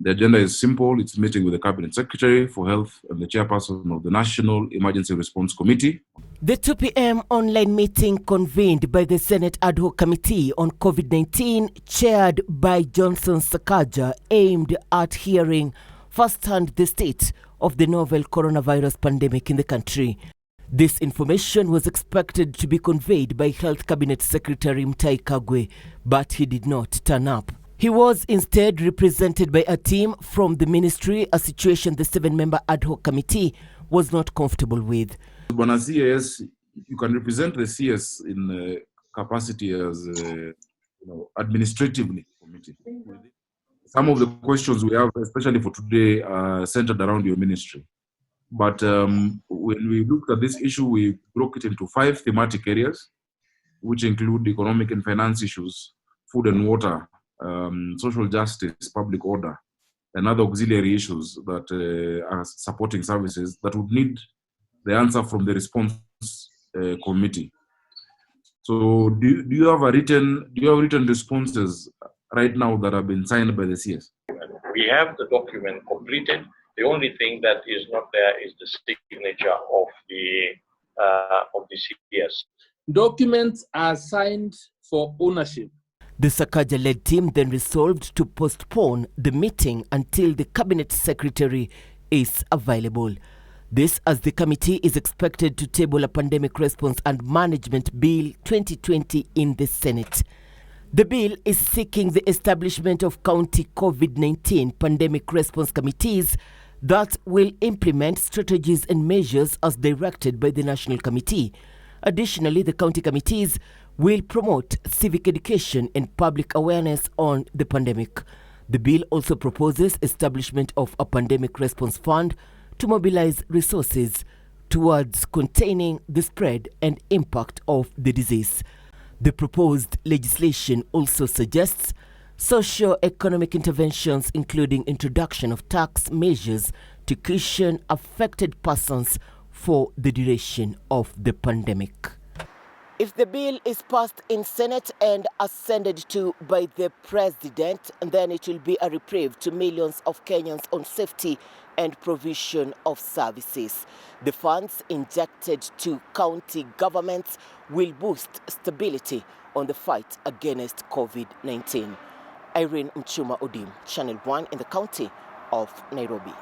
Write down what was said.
The agenda is simple. It's meeting with the Cabinet Secretary for Health and the chairperson of the National Emergency Response Committee. The 2 p.m. online meeting convened by the Senate Ad-Hoc Committee on COVID-19, chaired by Johnson Sakaja, aimed at hearing firsthand the state of the novel coronavirus pandemic in the country. This information was expected to be conveyed by Health Cabinet Secretary Mutahi Kagwe, but he did not turn up. He was instead represented by a team from the ministry, a situation the 7-member ad hoc committee was not comfortable with. Bwana CS, you can represent the CS in capacity as administratively committee. Some of the questions we have, especially for today, are centered around your ministry. But when we looked at this issue, we broke it into 5 thematic areas, which include economic and finance issues, food and water, social justice, public order, and other auxiliary issues that are supporting services that would need the answer from the response committee. So, do you have written responses right now that have been signed by the CS? We have the document completed. The only thing that is not there is the signature of the CS. Documents are signed for ownership. The Sakaja-led team then resolved to postpone the meeting until the Cabinet Secretary is available. This as the committee is expected to table a Pandemic Response and Management Bill 2020 in the Senate. The bill is seeking the establishment of county COVID-19 pandemic response committees that will implement strategies and measures as directed by the National Committee. Additionally, the county committees will promote civic education and public awareness on the pandemic. The bill also proposes establishment of a pandemic response fund to mobilize resources towards containing the spread and impact of the disease. The proposed legislation also suggests socio-economic interventions, including introduction of tax measures to cushion affected persons for the duration of the pandemic. If the bill is passed in Senate and ascended to by the President, then it will be a reprieve to millions of Kenyans on safety and provision of services. The funds injected to county governments will boost stability on the fight against COVID-19. Irene Mchuma Odim, Channel 1 in the county of Nairobi.